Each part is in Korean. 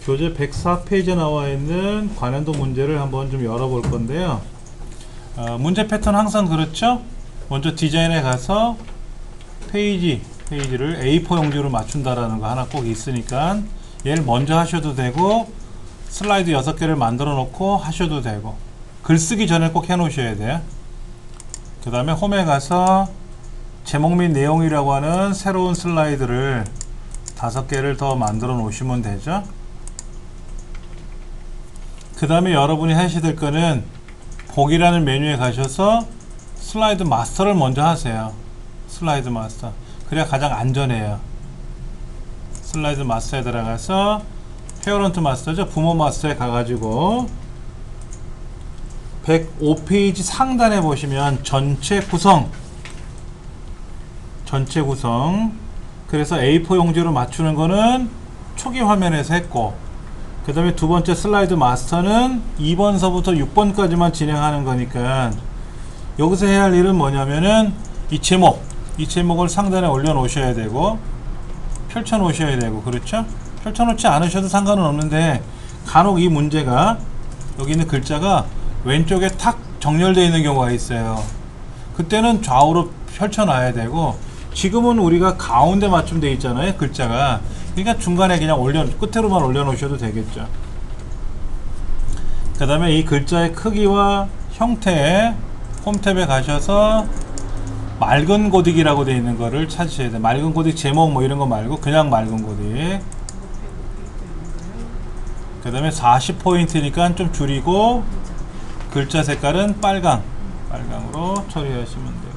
교재 104페이지에 나와 있는 관련도 문제를 한번 좀 열어볼 건데요. 문제 패턴 항상 그렇죠? 먼저 디자인에 가서 페이지를 A4 용지로 맞춘다라는 거 하나 꼭 있으니까 얘를 먼저 하셔도 되고, 슬라이드 6개를 만들어 놓고 하셔도 되고, 글쓰기 전에 꼭 해 놓으셔야 돼요. 그 다음에 홈에 가서 제목 및 내용이라고 하는 새로운 슬라이드를 5개를 더 만들어 놓으시면 되죠. 그 다음에 여러분이 하셔야 될 거는 보기라는 메뉴에 가셔서 슬라이드 마스터를 먼저 하세요. 슬라이드 마스터. 그래야 가장 안전해요. 슬라이드 마스터에 들어가서 페어런트 마스터죠. 부모 마스터에 가가지고 105페이지 상단에 보시면 전체 구성, 그래서 A4 용지로 맞추는 거는 초기 화면에서 했고, 그 다음에 두 번째 슬라이드 마스터는 2번서부터 6번까지만 진행하는 거니까 여기서 해야 할 일은 뭐냐면은 이 제목을 상단에 올려 놓으셔야 되고 펼쳐 놓으셔야 되고, 그렇죠? 펼쳐 놓지 않으셔도 상관은 없는데 간혹 이 문제가 여기 있는 글자가 왼쪽에 탁 정렬되어 있는 경우가 있어요. 그때는 좌우로 펼쳐 놔야 되고, 지금은 우리가 가운데 맞춤 되어 있잖아요, 글자가. 그러니까 중간에 그냥 끝으로만 올려 놓으셔도 되겠죠. 그 다음에 이 글자의 크기와 형태에 홈 탭에 가셔서 맑은 고딕이라고 되어 있는 거를 찾으셔야 돼요. 맑은 고딕 제목 뭐 이런 거 말고 그냥 맑은 고딕. 그 다음에 40포인트니까 좀 줄이고, 글자 색깔은 빨강으로 처리하시면 돼요.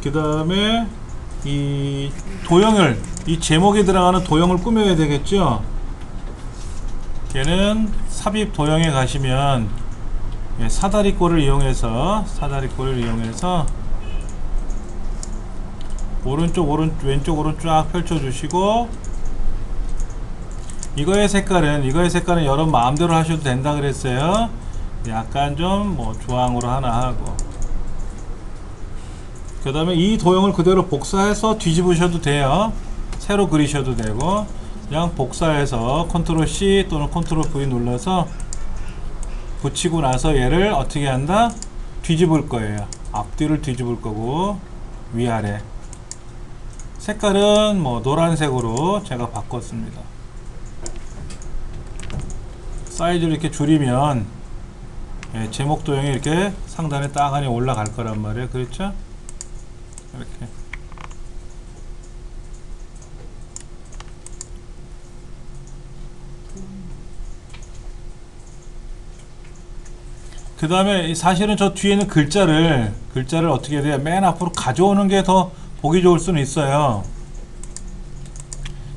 그 다음에 이 도형을, 이 제목에 들어가는 도형을 꾸며야 되겠죠. 걔는 삽입 도형에 가시면 사다리꼴을 이용해서 오른쪽 왼쪽으로 쫙 펼쳐 주시고, 이거의 색깔은 여러분 마음대로 하셔도 된다 그랬어요. 약간 좀 뭐 주황으로 하나 하고, 그 다음에 이 도형을 그대로 복사해서 뒤집으셔도 돼요. 새로 그리셔도 되고, 그냥 복사해서 컨트롤 C 또는 컨트롤 V 눌러서 붙이고 나서 얘를 어떻게 한다? 뒤집을 거예요. 앞뒤를 뒤집을 거고, 위아래. 색깔은 뭐 노란색으로 제가 바꿨습니다. 사이즈를 이렇게 줄이면 제목 도형이 이렇게 상단에 딱 하니 올라갈 거란 말이에요. 그렇죠? 이렇게. 그 다음에 사실은 저 뒤에 있는 글자를 어떻게 해야 돼요? 맨 앞으로 가져오는 게 더 보기 좋을 수는 있어요.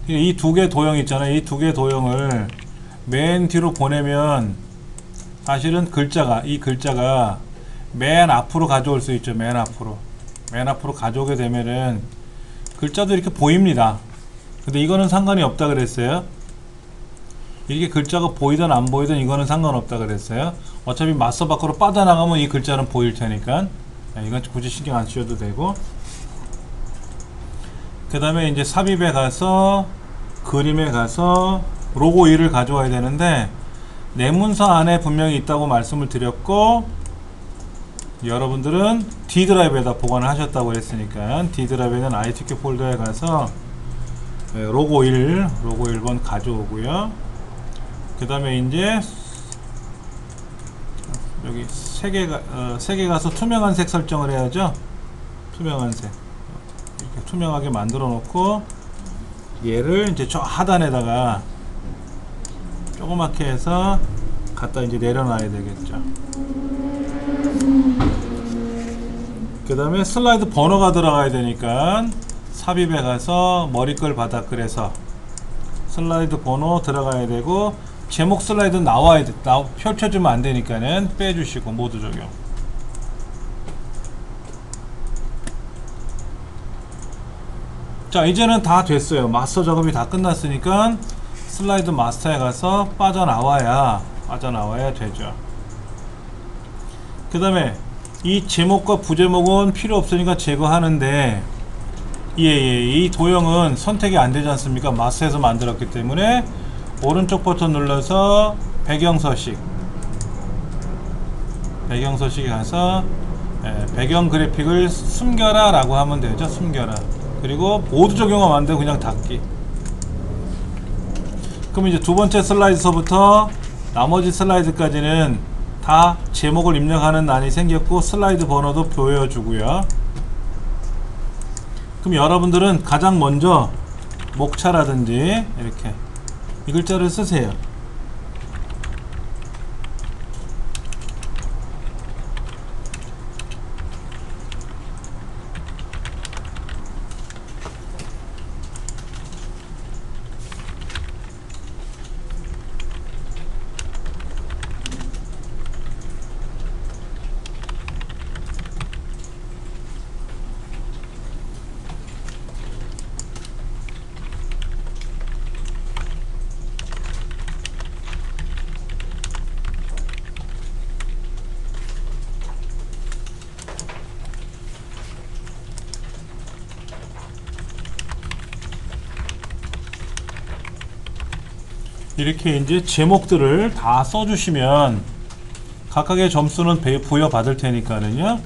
이 두 개 도형 있잖아요. 이 두 개 도형을 맨 뒤로 보내면 사실은 이 글자가 맨 앞으로 가져올 수 있죠. 맨 앞으로 가져오게 되면은 글자도 이렇게 보입니다. 근데 이거는 상관이 없다 그랬어요. 이게 글자가 보이든 안 보이든 이거는 상관없다 그랬어요. 어차피 마스터 밖으로 빠져나가면 이 글자는 보일 테니까 이건 굳이 신경 안 쓰셔도 되고, 그 다음에 이제 삽입에 가서 그림에 가서 로고 1을 가져와야 되는데, 내 문서 안에 분명히 있다고 말씀을 드렸고, 여러분들은 D 드라이브에다 보관을 하셨다고 그랬으니까 D 드라이브에 있는 ITQ 폴더에 가서 로고 1번 가져오고요. 그 다음에 이제 여기 색에 가서 투명한 색 설정을 해야죠. 투명한 색 이렇게 투명하게 만들어 놓고, 얘를 이제 저 하단에다가 조그맣게 해서 갖다 이제 내려놔야 되겠죠. 그 다음에 슬라이드 번호가 들어가야 되니까 삽입에 가서 머리글 바닥글에서 슬라이드 번호 들어가야 되고, 제목 슬라이드 나와야 돼. 펼쳐주면 안 되니까는 빼주시고 모두 적용. 자, 이제는 다 됐어요. 마스터 작업이 다 끝났으니까 슬라이드 마스터에 가서 빠져나와야 되죠. 그 다음에 이 제목과 부제목은 필요 없으니까 제거하는데, 이 도형은 선택이 안 되지 않습니까? 마스에서 만들었기 때문에 오른쪽 버튼 눌러서 배경 서식에 가서 배경 그래픽을 숨겨라 라고 하면 되죠. 숨겨라. 그리고 모두 적용하면 안 되고 그냥 닫기. 그럼 이제 두 번째 슬라이드서부터 나머지 슬라이드까지는 다 제목을 입력하는 난이 생겼고 슬라이드 번호도 보여주고요. 그럼 여러분들은 가장 먼저 목차라든지 이렇게 이 글자를 쓰세요. 이렇게 이제 제목들을 다 써주시면 각각의 점수는 부여받을 테니까는요.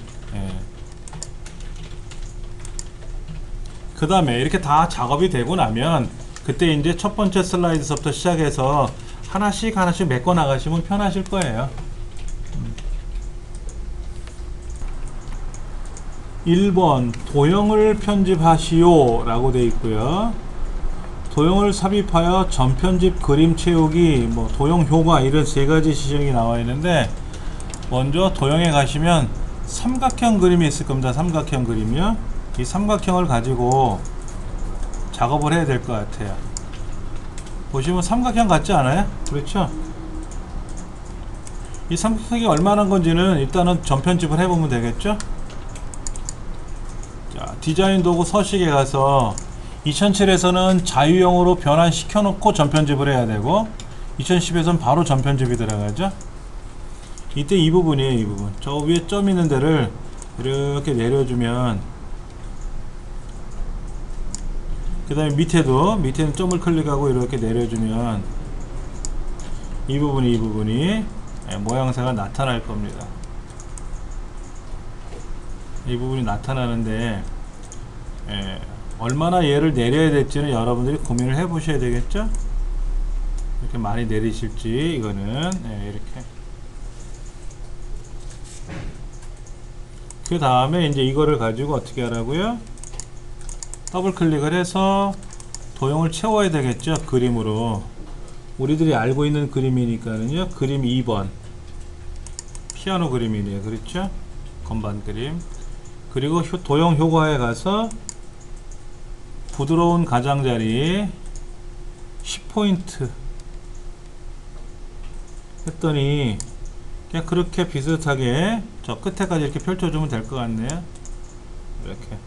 그 다음에 이렇게 다 작업이 되고 나면 그때 이제 첫 번째 슬라이드서부터 시작해서 하나씩 메꿔 나가시면 편하실 거예요. 1번 도형을 편집하시오 라고 되어 있고요. 도형을 삽입하여 전편집 그림 채우기 뭐 도형 효과 이런 세 가지 지정이 나와 있는데 먼저 도형에 가시면 삼각형 그림이 있을 겁니다. 삼각형 그림이요. 이 삼각형을 가지고 작업을 해야 될 것 같아요. 보시면 삼각형 같지 않아요? 그렇죠? 이 삼각형이 얼마나 건지는 일단은 전편집을 해보면 되겠죠? 자, 디자인 도구 서식에 가서 2007에서는 자유형으로 변환시켜 놓고 전편집을 해야 되고 2010에서는 바로 전편집이 들어가죠. 이때 이 부분이에요. 이 부분 저 위에 점 있는 데를 이렇게 내려주면 그 다음에 밑에는 점을 클릭하고 이렇게 내려주면 이 부분이 모양새가 나타날 겁니다. 이 부분이 나타나는데 얼마나 얘를 내려야 될지는 여러분들이 고민을 해 보셔야 되겠죠. 이렇게 많이 내리실지 이거는 이렇게 그 다음에 이제 이거를 가지고 어떻게 하라고요? 더블 클릭을 해서 도형을 채워야 되겠죠. 그림으로 우리들이 알고 있는 그림이니까는요. 그림 2번 피아노 그림이네요. 그렇죠? 건반 그림. 그리고 도형 효과에 가서 부드러운 가장자리 10포인트 했더니 그냥 그렇게 비슷하게 저 끝에까지 이렇게 펼쳐주면 될 것 같네요. 이렇게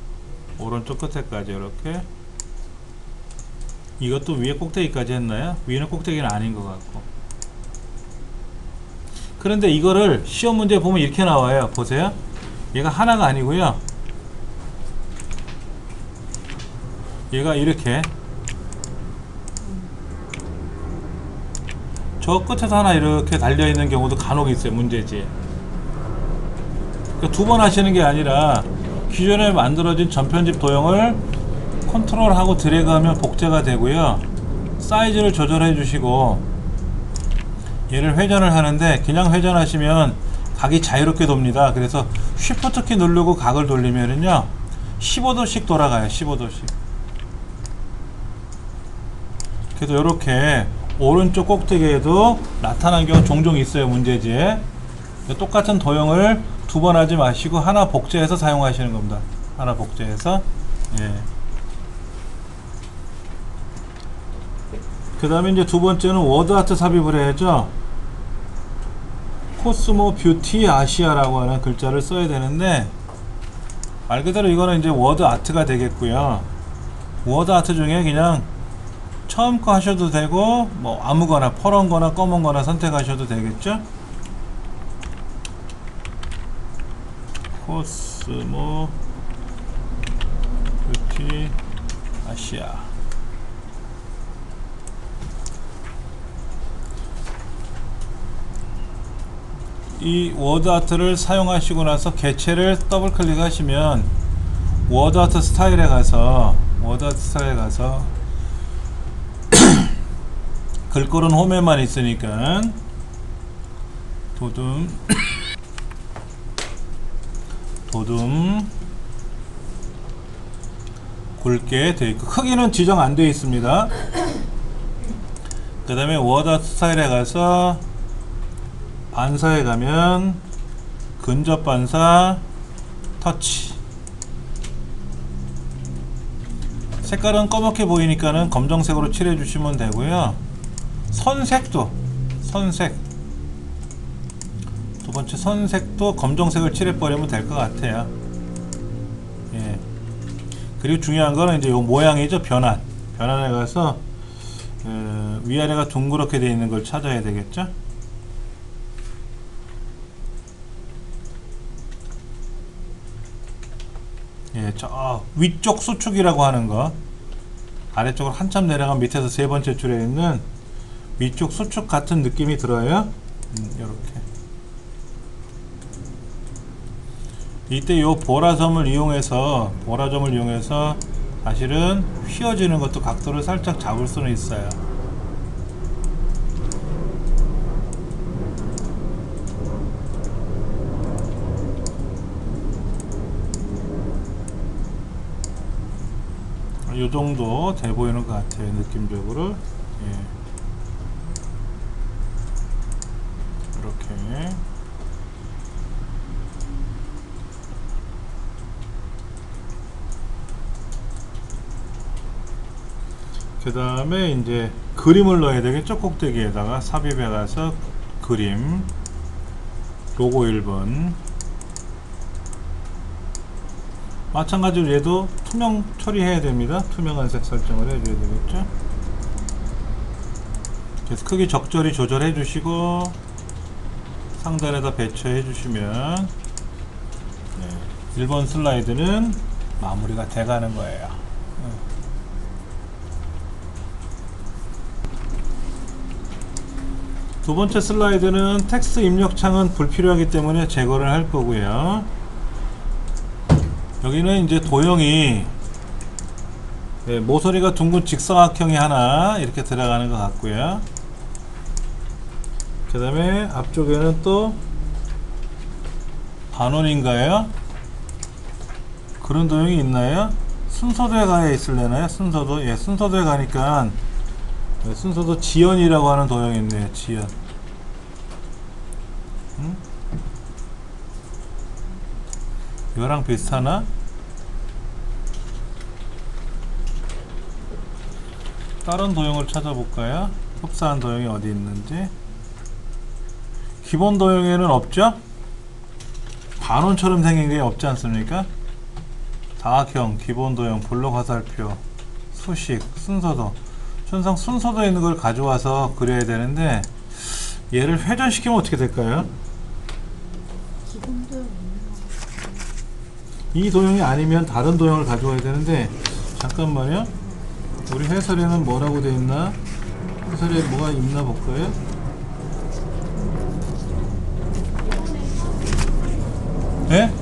오른쪽 끝에까지 이렇게. 이것도 위에 꼭대기까지 했나요? 위에는 꼭대기는 아닌 것 같고. 그런데 이거를 시험 문제 보면 이렇게 나와요. 보세요. 얘가 하나가 아니고요. 얘가 이렇게 저 끝에서 하나 이렇게 달려있는 경우도 간혹 있어요. 문제지에. 그러니까 두 번 하시는 게 아니라 기존에 만들어진 전편집 도형을 컨트롤하고 드래그하면 복제가 되고요. 사이즈를 조절해 주시고 얘를 회전을 하는데 그냥 회전하시면 각이 자유롭게 돕니다. 그래서 쉬프트 키 누르고 각을 돌리면은요 15도씩 돌아가요. 15도씩. 그래서 이렇게 오른쪽 꼭대기에도 나타난 경우 종종 있어요. 문제지에. 똑같은 도형을 두 번 하지 마시고 하나 복제해서 사용하시는 겁니다. 하나 복제해서. 그 다음에 이제 두 번째는 워드 아트 삽입을 해야죠. 코스모 뷰티 아시아라고 하는 글자를 써야 되는데 말 그대로 이거는 이제 워드 아트가 되겠고요. 워드 아트 중에 그냥 처음 거 하셔도 되고 뭐 아무거나 파란 거나 검은 거나 선택하셔도 되겠죠. 코스모 G 아시아. 이 워드아트를 사용하시고 나서 개체를 더블 클릭하시면 워드아트 스타일에 가서 글꼴은 홈에만 있으니까 도둠 굵게 되어 있고 크기는 지정 안 되어 있습니다. 그 다음에 워드아트 스타일에 가서 반사에 가면 근접 반사 터치. 색깔은 검게 보이니까는 검정색으로 칠해 주시면 되고요. 선색도 두 번째 선색도 검정색을 칠해 버리면 될 것 같아요. 예. 그리고 중요한 거는 이제 요 모양이죠. 변환에 가서 위아래가 둥그렇게 되어 있는 걸 찾아야 되겠죠. 예, 저 위쪽 수축이라고 하는 거, 아래쪽으로 한참 내려가면 밑에서 세 번째 줄에 있는 위쪽 수축 같은 느낌이 들어요. 이렇게. 이때 요 보라점을 이용해서 사실은 휘어지는 것도 각도를 살짝 잡을 수는 있어요. 요 정도 돼 보이는 것 같아요, 느낌적으로. 예. 이렇게. 그 다음에 이제 그림을 넣어야 되겠죠. 꼭대기에다가 삽입해 가서 그림, 로고 1번. 마찬가지로 얘도 투명 처리해야 됩니다. 투명한 색 설정을 해줘야 되겠죠. 그래서 크기 적절히 조절해 주시고 상단에다 배치해 주시면 1번 슬라이드는 마무리가 돼 가는 거예요. 두 번째 슬라이드는 텍스트 입력창은 불필요하기 때문에 제거를 할 거고요. 여기는 이제 도형이 모서리가 둥근 직사각형이 하나 이렇게 들어가는 것 같고요. 그 다음에 앞쪽에는 또 반원인가요? 그런 도형이 있나요? 순서도에 가야 있을래나요? 순서도? 예, 순서도에 가니까 순서도 지연이라고 하는 도형이 있네요. 지연. 이거랑 비슷하나? 다른 도형을 찾아볼까요? 흡사한 도형이 어디 있는지. 기본 도형에는 없죠? 반원처럼 생긴 게 없지 않습니까? 다각형, 기본 도형, 블록 화살표, 수식, 순서도. 항상 순서도에 있는 걸 가져와서 그려야 되는데 얘를 회전시키면 어떻게 될까요? 기본 도형 이 도형이 아니면 다른 도형을 가져와야 되는데, 잠깐만요. 우리 해설에는 뭐라고 되어 있나? 해설에 뭐가 있나 볼까요? 네?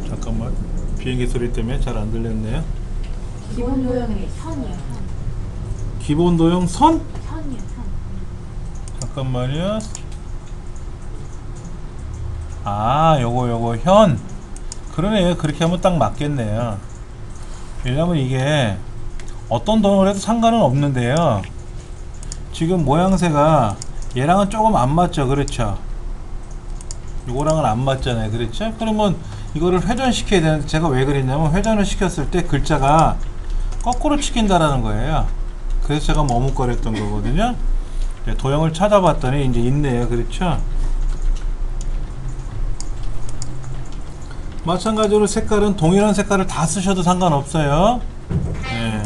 잠깐만, 비행기 소리 때문에 잘 안 들렸네요. 기본 도형의 선이요. 기본 도형 선? 선이요, 선. 잠깐만요. 아, 요거 현. 그러네. 그렇게 하면 딱 맞겠네요. 왜냐면 이게 어떤 도형을 해도 상관은 없는데요. 지금 모양새가 얘랑은 조금 안 맞죠. 그렇죠? 요거랑은 안 맞잖아요. 그렇죠? 그러면 이거를 회전시켜야 되는데, 제가 왜 그랬냐면 회전을 시켰을 때 글자가 거꾸로 찍힌다라는 거예요. 그래서 제가 머뭇거렸던 거거든요. 도형을 찾아봤더니 이제 있네요. 그렇죠? 마찬가지로 색깔은 동일한 색깔을 다 쓰셔도 상관없어요. 네.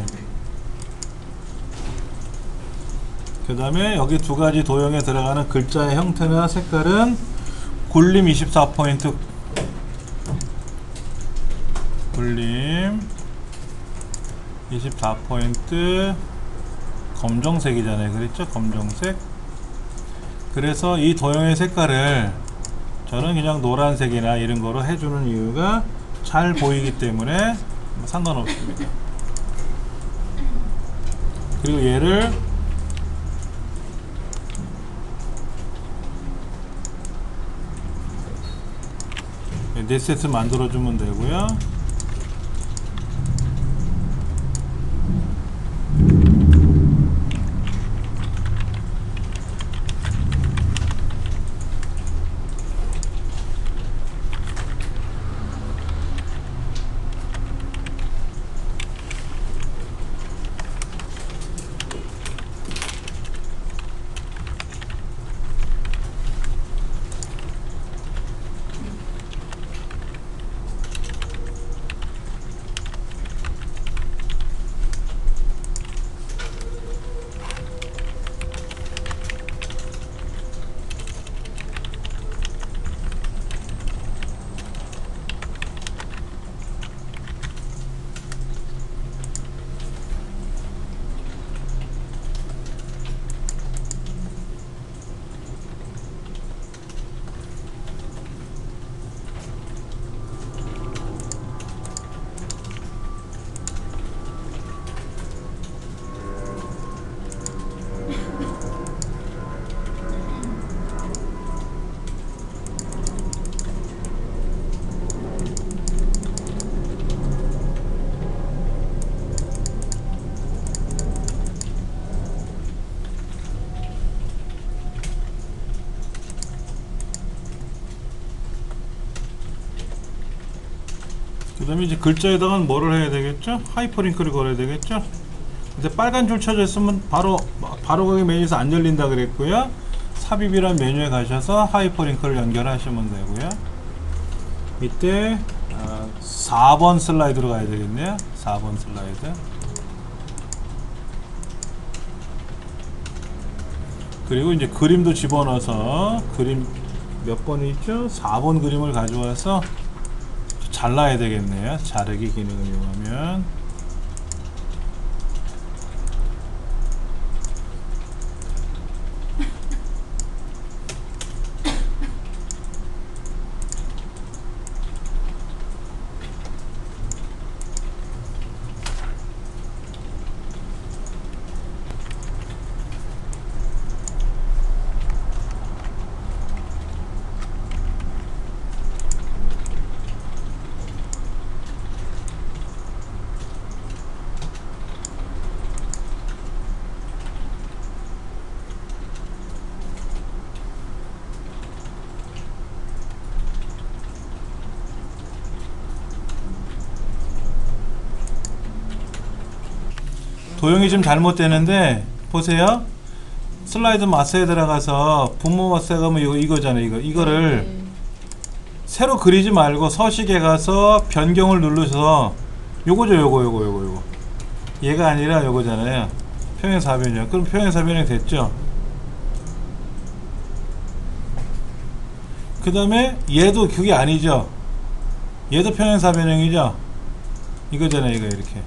그 다음에 여기 두 가지 도형에 들어가는 글자의 형태나 색깔은 굴림 24포인트, 굴림 24포인트 검정색이잖아요. 그랬죠? 검정색. 그래서 이 도형의 색깔을 저는 그냥 노란색이나 이런 거로 해주는 이유가 잘 보이기 때문에 상관없습니다. 그리고 얘를 넷셋 만들어주면 되고요. 그 다음에 이제 글자에다가는 뭐를 해야 되겠죠? 하이퍼링크를 걸어야 되겠죠? 근데 빨간 줄 쳐져 있으면 바로 거기 메뉴에서 안 열린다 그랬고요. 삽입이란 메뉴에 가셔서 하이퍼링크를 연결하시면 되고요. 이때 4번 슬라이드로 가야 되겠네요. 4번 슬라이드. 그리고 이제 그림도 집어넣어서 그림 몇 번이 있죠? 4번 그림을 가져와서 잘라야 되겠네요. 자르기 기능을 이용하면. 도형이 좀 잘못되는데 보세요. 슬라이드 마스에 들어가서 분모 마스에 가면 이거잖아요. 이거를 새로 그리지 말고 서식에 가서 변경을 누르셔서 요거죠. 요거 얘가 아니라 요거잖아요. 평행 4변형. 그럼 평행 4변형 됐죠. 그 다음에 얘도 그게 아니죠. 얘도 평행 4변형이죠. 이거잖아요. 이거 이렇게.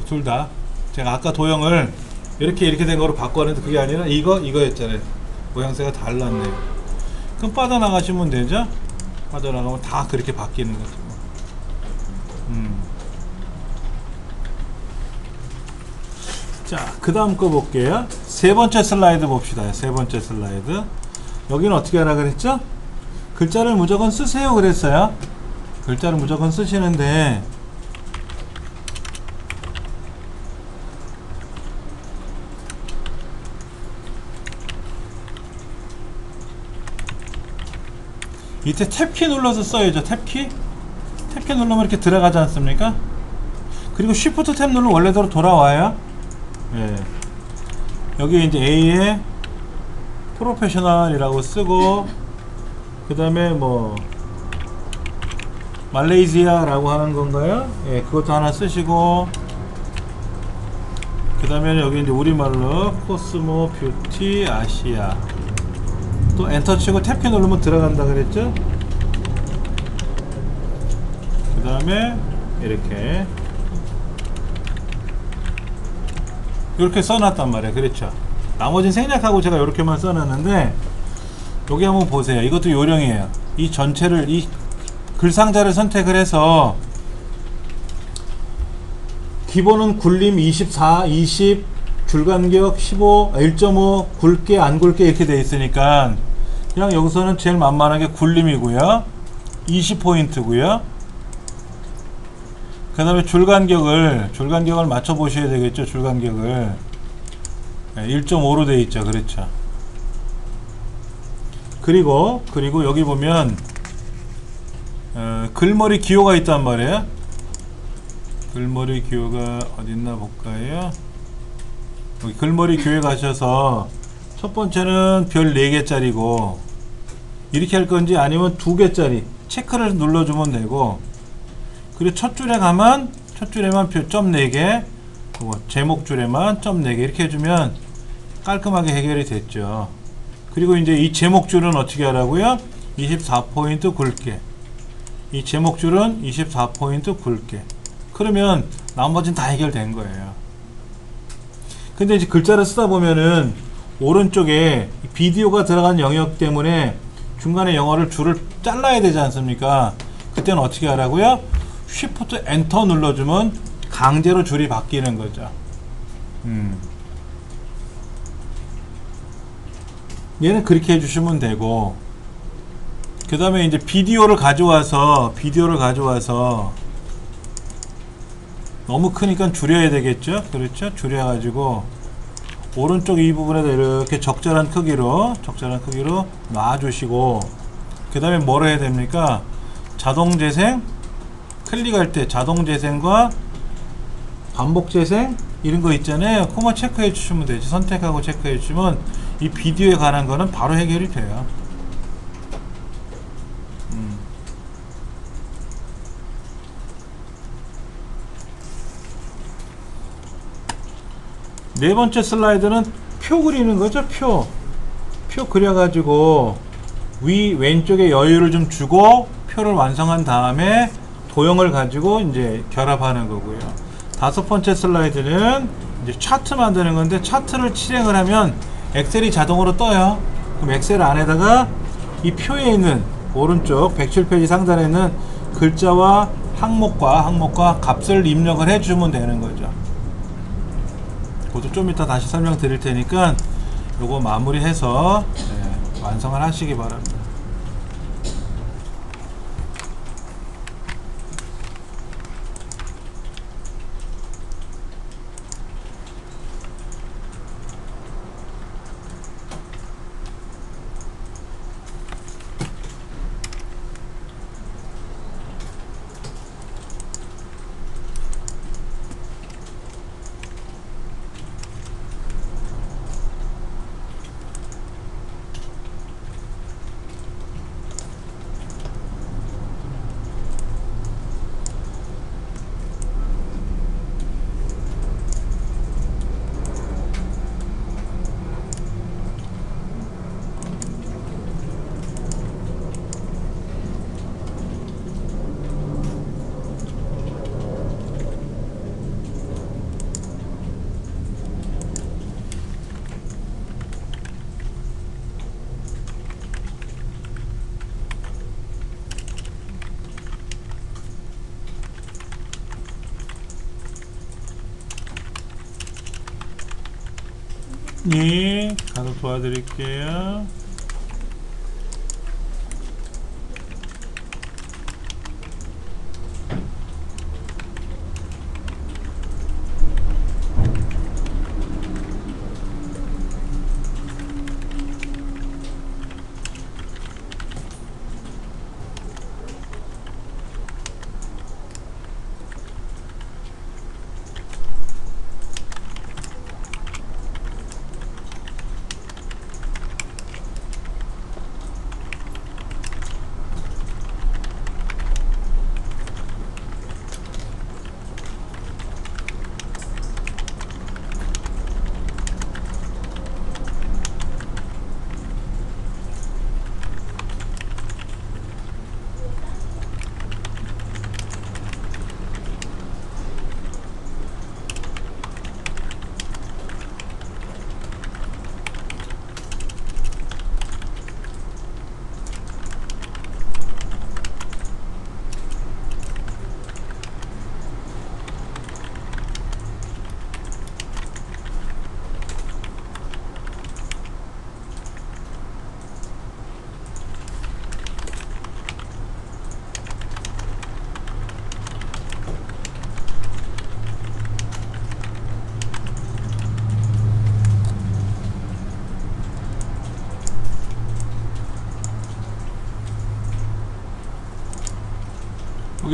둘 다 제가 아까 도형을 이렇게 된 거로 바꿨는데 그게 아니라 이거였잖아요. 모양새가 달랐네요. 그럼 빠져나가시면 되죠. 빠져나가면 다 그렇게 바뀌는 거죠. 자, 그 다음 거 볼게요. 세 번째 슬라이드 봅시다. 세 번째 슬라이드. 여기는 어떻게 하라 그랬죠? 글자를 무조건 쓰세요 그랬어요. 글자를 무조건 쓰시는데 밑에 탭키 눌러서 써야죠. 탭키 누르면 이렇게 들어가지 않습니까? 그리고 Shift 탭 누르면 원래대로 돌아와요. 예. 여기 이제 A에 프로페셔널이라고 쓰고 그 다음에 뭐 말레이시아라고 하는 건가요? 예, 그것도 하나 쓰시고 그 다음에 여기 이제 우리말로 코스모 뷰티 아시아 또 엔터 치고 탭키 누르면 들어간다 그랬죠? 다음에 이렇게 써놨단 말이에요. 그렇죠. 나머지는 생략하고 제가 이렇게만 써놨는데 여기 한번 보세요. 이것도 요령이에요. 이 전체를 이 글상자를 선택을 해서 기본은 굴림 24, 20, 줄간격 15, 1.5, 굵게 안 굵게 이렇게 돼 있으니까 그냥 여기서는 제일 만만하게 굴림이고요. 20포인트고요. 그 다음에 줄간격을 맞춰 보셔야 되겠죠. 줄간격을 1.5로 되어 있죠. 그렇죠. 그리고 여기 보면 글머리 기호가 있단 말이에요. 글머리 기호가 어딨나 볼까요? 여기 글머리 기호에 가셔서 첫 번째는 별 4개짜리고 이렇게 할 건지 아니면 2개짜리 체크를 눌러주면 되고, 그리고 첫 줄에 가면 첫 줄에만 점 4개, 제목 줄에만 점 4개 이렇게 해주면 깔끔하게 해결이 됐죠. 그리고 이제 이 제목 줄은 어떻게 하라고요? 24포인트 굵게. 이 제목 줄은 24포인트 굵게. 그러면 나머지는 다 해결된 거예요. 근데 이제 글자를 쓰다 보면은 오른쪽에 비디오가 들어간 영역 때문에 중간에 영어를 줄을 잘라야 되지 않습니까? 그때는 어떻게 하라고요? Shift 엔터 눌러주면 강제로 줄이 바뀌는 거죠. 얘는 그렇게 해주시면 되고, 그 다음에 이제 비디오를 가져와서 너무 크니까 줄여야 되겠죠. 그렇죠. 줄여가지고 오른쪽 이 부분에다 이렇게 적절한 크기로 놔주시고, 그 다음에 뭐를 해야 됩니까? 자동 재생, 클릭할 때 자동 재생과 반복 재생 이런 거 있잖아요. 그거만 체크해 주시면 되지. 선택하고 체크해 주시면 이 비디오에 관한 거는 바로 해결이 돼요. 네 번째 슬라이드는 표 그리는 거죠. 표 그려가지고 위 왼쪽에 여유를 좀 주고 표를 완성한 다음에 도형을 가지고 이제 결합하는 거고요. 다섯 번째 슬라이드는 이제 차트 만드는 건데, 차트를 실행을 하면 엑셀이 자동으로 떠요. 그럼 엑셀 안에다가 이 표에 있는 오른쪽 107페이지 상단에 있는 글자와 항목과 값을 입력을 해주면 되는 거죠. 그것도 좀 이따 다시 설명드릴 테니까 요거 마무리해서 완성을 하시기 바랍니다. 네, 가서 도와드릴게요.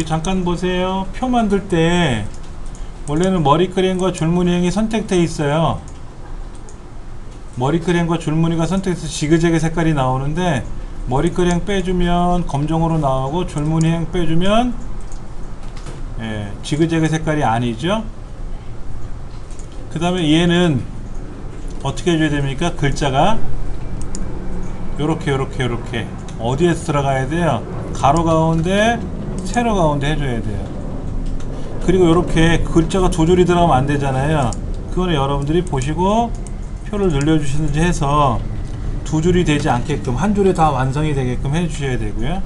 여기 잠깐 보세요. 표 만들 때 원래는 머리끄램과 줄무늬형이 선택되어 있어요. 머리끄램과 줄무늬가 선택해서 지그재그 색깔이 나오는데, 머리끄램 빼주면 검정으로 나오고 줄무늬형 빼주면 지그재그 색깔이 아니죠. 그 다음에 얘는 어떻게 해줘야 됩니까? 글자가 요렇게 어디에서 들어가야 돼요? 가로 가운데, 세로 가운데 해줘야 돼요. 그리고 요렇게 글자가 두 줄이 들어가면 안 되잖아요. 그거는 여러분들이 보시고 표를 늘려주시든지 해서 두 줄이 되지 않게끔, 한 줄에 다 완성이 되게끔 해주셔야 되고요.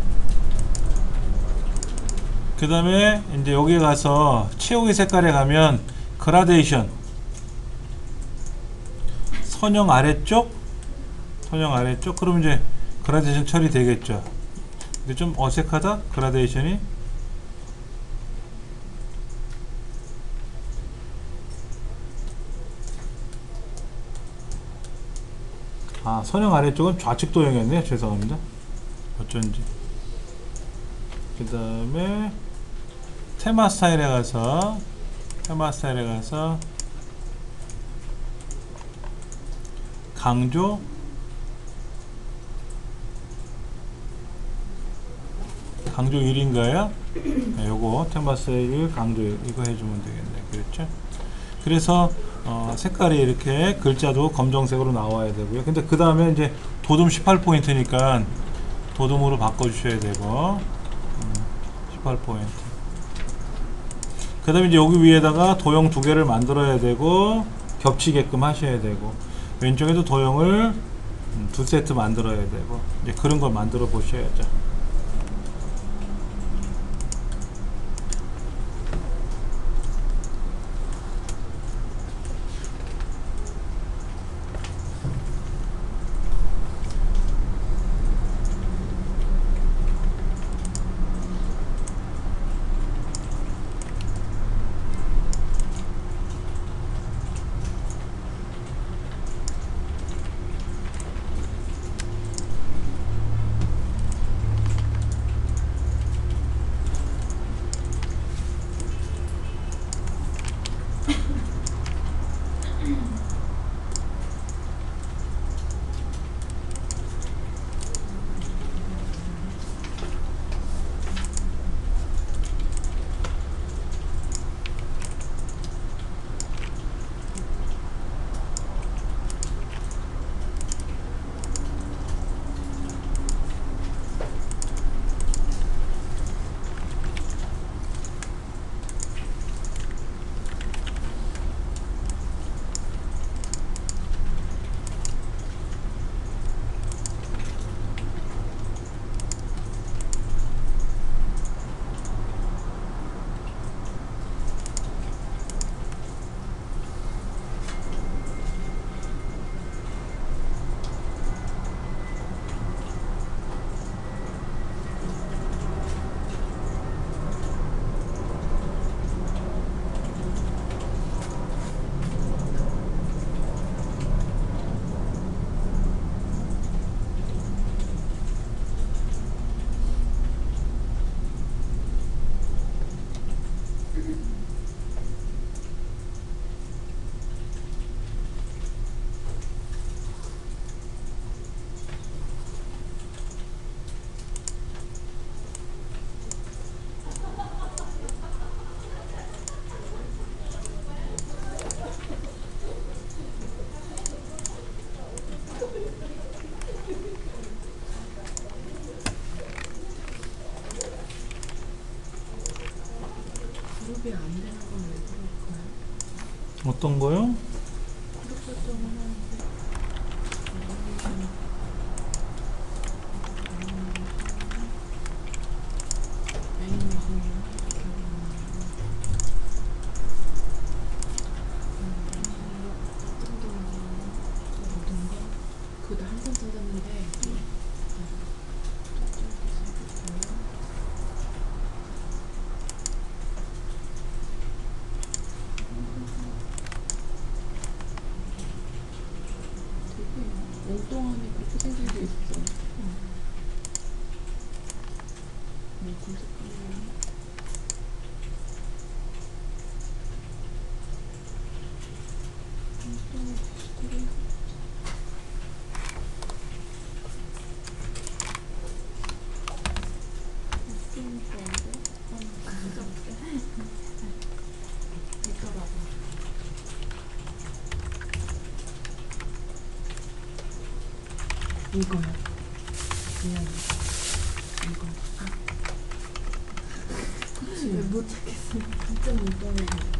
그 다음에 이제 여기 가서 채우기 색깔에 가면 그라데이션, 선형 아래쪽, 그럼 이제 그라데이션 처리 되겠죠. 근데 좀 어색하다, 그라데이션이. 선형 아래쪽은 좌측 도형이었네요. 죄송합니다. 어쩐지. 그 다음에 테마 스타일에 가서 강조, 강조 1인가요? 네, 요거 테마 스타일 강조 이거 해주면 되겠네. 그렇죠? 그래서 색깔이 이렇게 글자도 검정색으로 나와야 되고요. 근데 그 다음에 이제 도둠 18포인트니까 도둠으로 바꿔주셔야 되고, 18포인트. 그 다음에 이제 여기 위에다가 도형 두 개를 만들어야 되고, 겹치게끔 하셔야 되고, 왼쪽에도 도형을 두 세트 만들어야 되고, 이제 그런 걸 만들어 보셔야죠. 그룹이 안 되는 건 왜 그럴까요? 어떤 거요? 그룹 활동을 하는데 그것도 한참 찾았는데 이거요. 그냥 이거. 그치? 못 찾겠어요. 진짜 못 찾겠어요.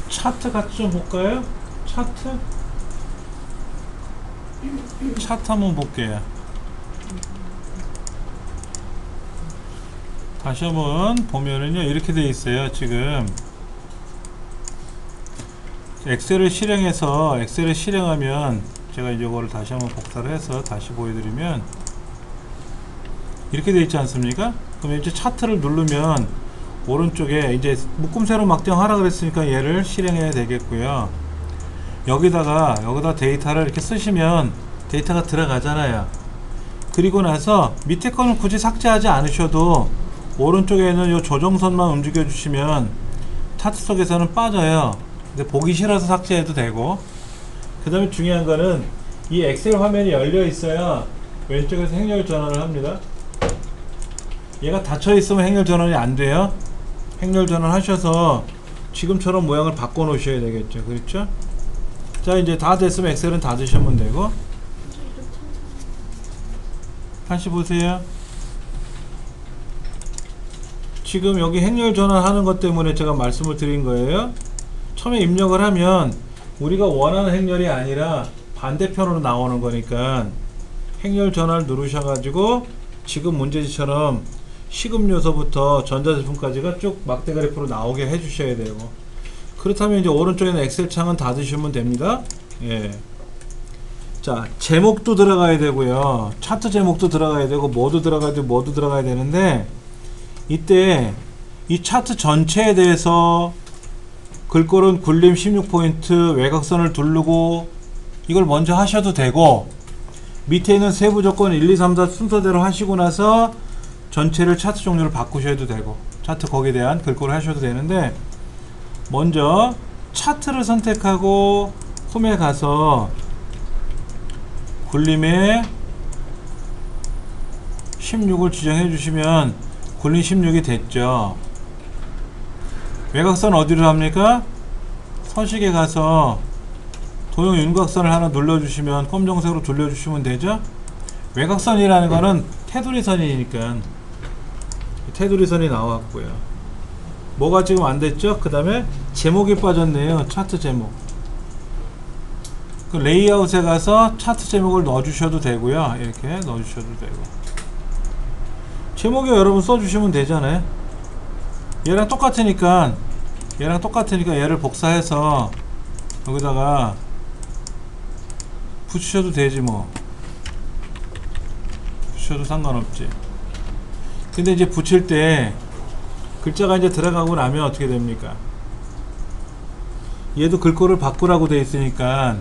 차트 같이 좀 볼까요? 차트 한번 볼게요. 다시 한번 보면은요, 이렇게 되어 있어요. 지금 엑셀을 실행하면 제가 이거를 다시 한번 복사를 해서 다시 보여드리면 이렇게 되어 있지 않습니까? 그럼 이제 차트를 누르면 오른쪽에 이제 묶음새로 막대하라 그랬으니까 얘를 실행해야 되겠고요. 여기다 데이터를 이렇게 쓰시면 데이터가 들어가잖아요. 그리고 나서 밑에 거는 굳이 삭제하지 않으셔도 오른쪽에 있는 이 조정선만 움직여 주시면 차트 속에서는 빠져요. 근데 보기 싫어서 삭제해도 되고, 그 다음에 중요한 거는 이 엑셀 화면이 열려 있어야 왼쪽에서 행렬 전환을 합니다. 얘가 닫혀 있으면 행렬 전환이 안 돼요. 행렬 전환 하셔서 지금처럼 모양을 바꿔 놓으셔야 되겠죠. 그렇죠? 자, 이제 다 됐으면 엑셀은 닫으시면 되고, 다시 보세요. 지금 여기 행렬 전환하는 것 때문에 제가 말씀을 드린 거예요. 처음에 입력을 하면 우리가 원하는 행렬이 아니라 반대편으로 나오는 거니까 행렬 전환을 누르셔가지고 지금 문제지처럼 식음요소부터 전자제품까지가 쭉 막대 그래프로 나오게 해주셔야 되고, 그렇다면 이제 오른쪽에는 엑셀 창은 닫으시면 됩니다. 예. 자, 제목도 들어가야 되고요, 차트 제목도 들어가야 되고, 뭐도 들어가야 되고, 뭐도 들어가야 되는데, 이때 이 차트 전체에 대해서 글꼴은 굴림 16포인트, 외곽선을 두르고 이걸 먼저 하셔도 되고, 밑에 있는 세부 조건 1, 2, 3, 4 순서대로 하시고 나서 전체를 차트 종류를 바꾸셔도 되고, 차트 거기에 대한 글꼴을 하셔도 되는데, 먼저 차트를 선택하고 홈에 가서 굴림에 16을 지정해 주시면 굴림 16이 됐죠. 외곽선 어디로 합니까? 서식에 가서 도형 윤곽선을 하나 눌러주시면 검정색으로 돌려주시면 되죠. 외곽선이라는 거는 테두리 선이니까 테두리 선이 나왔고요. 뭐가 지금 안 됐죠? 그 다음에 제목이 빠졌네요. 차트 제목. 그 레이아웃에 가서 차트 제목을 넣어주셔도 되고요. 이렇게 넣어주셔도 되고, 제목에 여러분 써주시면 되잖아요. 얘랑 똑같으니까 얘를 복사해서 여기다가 붙이셔도 되지 뭐. 붙이셔도 상관없지. 근데 이제 붙일 때 글자가 이제 들어가고 나면 어떻게 됩니까? 얘도 글꼴을 바꾸라고 되어 있으니까,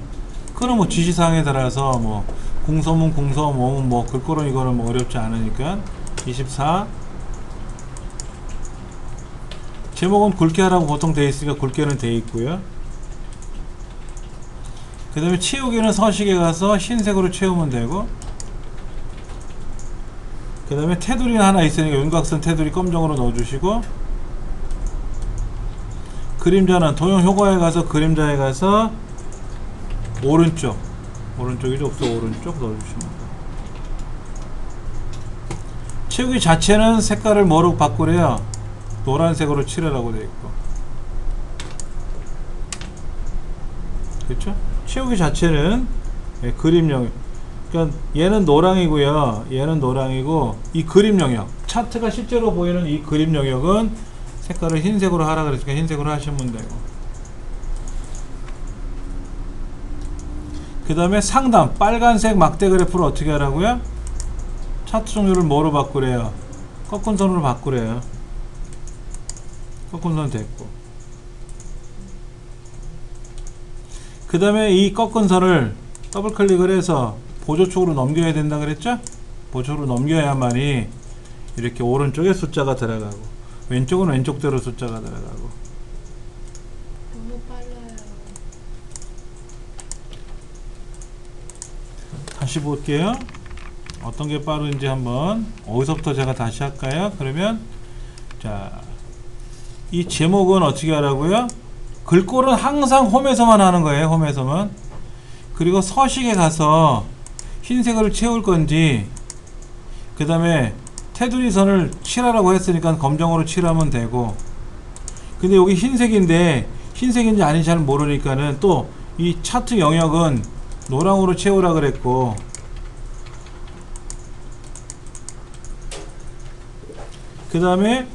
그럼 뭐 지시사항에 따라서 뭐 공서문 뭐 글꼴은 이거는 뭐 어렵지 않으니까 24. 제목은 굵게 하라고 보통 되어 있으니까 굵게는 되어 있고요. 그 다음에 채우기는 서식에 가서 흰색으로 채우면 되고, 그 다음에 테두리는 하나 있으니까 윤곽선 테두리 검정으로 넣어주시고, 그림자는 도형 효과에 가서 그림자에 가서 오른쪽이죠. 없어 오른쪽 넣어주시면 돼요. 채우기 자체는 색깔을 뭐로 바꾸래요? 노란색으로 칠하라고 되어 있고, 그렇죠? 채우기 자체는 예, 그림 영역. 그러니까 얘는 노랑이고요. 얘는 노랑이고 이 그림 영역. 차트가 실제로 보이는 이 그림 영역은 색깔을 흰색으로 하라 그랬으니까 흰색으로 하시면 되고. 그 다음에 상담. 빨간색 막대 그래프를 어떻게 하라고요? 차트 종류를 뭐로 바꾸래요? 꺾은 선으로 바꾸래요. 꺾은 선 됐고. 그 다음에 이 꺾은 선을 더블 클릭을 해서 보조축으로 넘겨야 된다 그랬죠? 보조축으로 넘겨야만이 이렇게 오른쪽에 숫자가 들어가고 왼쪽은 왼쪽대로 숫자가 들어가고. 너무 빨라요. 다시 볼게요. 어떤 게 빠른지 한번. 어디서부터 제가 다시 할까요? 그러면 자, 이 제목은 어떻게 하라고요? 글꼴은 항상 홈에서만 하는 거예요. 홈에서만. 그리고 서식에 가서 흰색을 채울 건지, 그 다음에 테두리 선을 칠하라고 했으니까 검정으로 칠하면 되고. 근데 여기 흰색인데 흰색인지 아닌지 잘 모르니까는 또 이 차트 영역은 노랑으로 채우라 그랬고, 그 다음에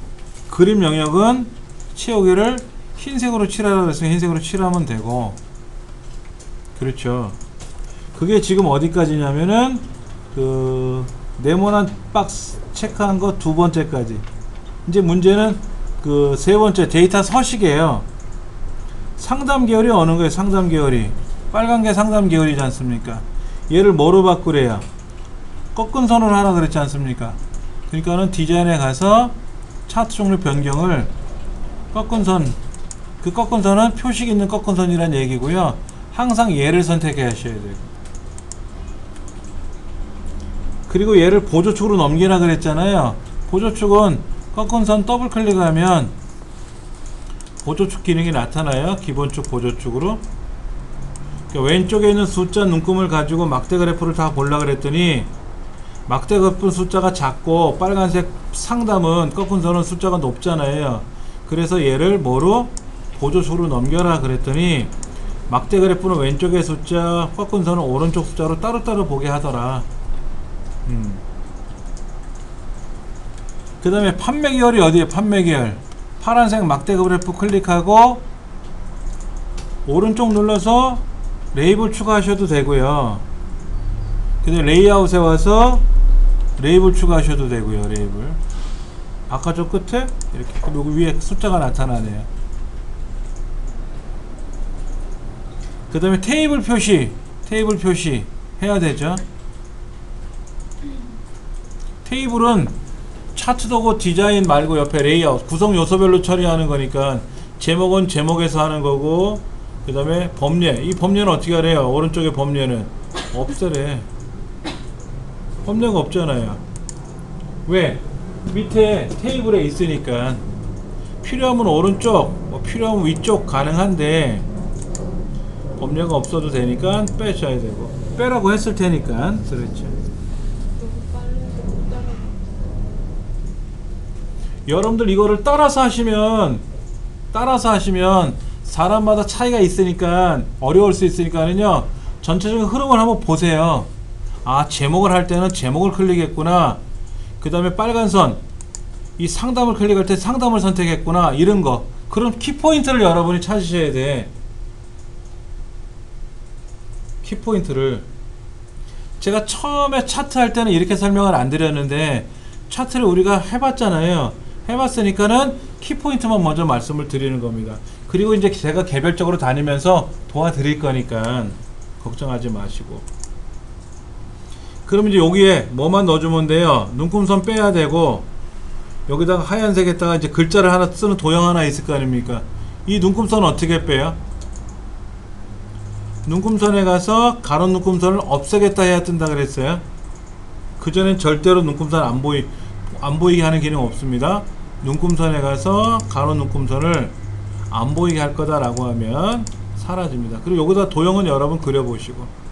그림 영역은 채우기를 흰색으로 칠하라 그랬으면 흰색으로 칠하면 되고. 그렇죠. 그게 지금 어디까지냐면은 그 네모난 박스 체크한 거 두 번째까지. 이제 문제는 그 세 번째 데이터 서식이에요. 상담 계열이 어느 거예요? 상담 계열이 빨간 게 상담 계열이지 않습니까? 얘를 뭐로 바꾸래요? 꺾은 선으로 하라 그랬지 않습니까? 그러니까는 디자인에 가서 차트 종류 변경을 꺾은 선, 그 꺾은 선은 표식 있는 꺾은 선이란 얘기고요. 항상 얘를 선택해 하셔야 돼요. 그리고 얘를 보조축으로 넘기라 그랬잖아요. 보조축은 꺾은 선 더블 클릭하면 보조축 기능이 나타나요. 기본축 보조축으로. 그러니까 왼쪽에 있는 숫자 눈금을 가지고 막대 그래프를 다 보려고 그랬더니 막대 그래프 숫자가 작고 빨간색 상담은 꺾은 선은 숫자가 높잖아요. 그래서 얘를 뭐로? 보조축으로 넘겨라 그랬더니 막대 그래프는 왼쪽의 숫자, 꺾은 선은 오른쪽 숫자로 따로따로 보게 하더라. 그 다음에 판매 계열이 어디에? 판매 계열. 파란색 막대 그래프 클릭하고 오른쪽 눌러서 레이블 추가하셔도 되고요. 그 다음에 레이아웃에 와서 레이블 추가하셔도 되고요. 레이블 바깥쪽 끝에 이렇게, 그리고 위에 숫자가 나타나네요. 그 다음에 테이블 표시 해야 되죠. 테이블은 차트도고 디자인 말고 옆에 레이아웃 구성 요소별로 처리하는 거니까 제목은 제목에서 하는 거고, 그 다음에 범례, 이 범례는 어떻게 하래요? 오른쪽에 범례는 없애래. 범례가 없잖아요. 왜? 밑에 테이블에 있으니까. 필요하면 오른쪽, 뭐 필요하면 위쪽 가능한데 범례가 없어도 되니까 빼셔야 되고, 빼라고 했을 테니까. 그렇죠. 너무 빨라서 못 따라가. 여러분들 이거를 따라서 하시면 사람마다 차이가 있으니까 어려울 수 있으니까는요, 전체적인 흐름을 한번 보세요. 아, 제목을 할 때는 제목을 클릭했구나. 그 다음에 빨간 선, 이 상담을 클릭할 때 상담을 선택했구나. 이런 거. 그런 키포인트를 여러분이 찾으셔야 돼. 키포인트를. 제가 처음에 차트 할 때는 이렇게 설명을 안 드렸는데, 차트를 우리가 해봤잖아요. 해봤으니까는 키포인트만 먼저 말씀을 드리는 겁니다. 그리고 이제 제가 개별적으로 다니면서 도와드릴 거니까 걱정하지 마시고. 그럼 이제 여기에 뭐만 넣어주면 돼요? 눈금선 빼야 되고, 여기다가 하얀색에다가 이제 글자를 하나 쓰는 도형 하나 있을 거 아닙니까? 이 눈금선 어떻게 빼요? 눈금선에 가서 가로 눈금선을 없애겠다 해야 뜬다 그랬어요. 그전엔 절대로 눈금선 안 보이게 하는 기능 없습니다. 눈금선에 가서 가로 눈금선을 안 보이게 할 거다라고 하면 사라집니다. 그리고 여기다 도형은 여러분 그려보시고.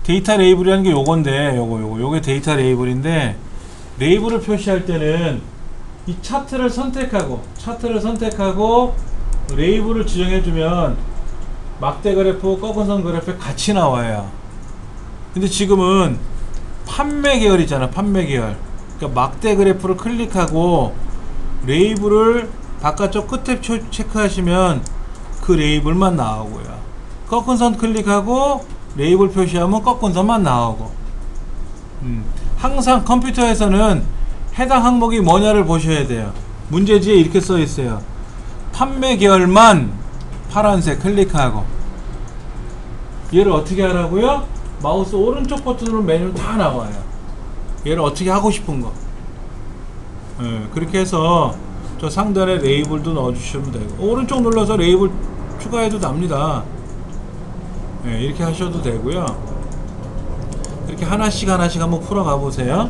데이터 레이블이라는 게 요건데, 요게 데이터 레이블인데, 레이블을 표시할 때는 이 차트를 선택하고 레이블을 지정해주면 막대 그래프, 꺾은 선 그래프에 같이 나와요. 근데 지금은 판매 계열이잖아. 판매 계열. 그러니까 막대 그래프를 클릭하고 레이블을 바깥쪽 끝에 체크하시면 그 레이블만 나오고요. 꺾은 선 클릭하고 레이블 표시하면 꺾은 선만 나오고. 항상 컴퓨터에서는 해당 항목이 뭐냐를 보셔야 돼요. 문제지에 이렇게 써 있어요. 판매 계열만 파란색 클릭하고. 얘를 어떻게 하라고요? 마우스 오른쪽 버튼으로 메뉴 다 나와요. 얘를 어떻게 하고 싶은 거. 그렇게 해서 저 상단에 레이블도 넣어주시면 되고, 오른쪽 눌러서 레이블 추가해도 됩니다. 이렇게 하셔도 되고요. 이렇게 하나씩 한번 풀어가 보세요.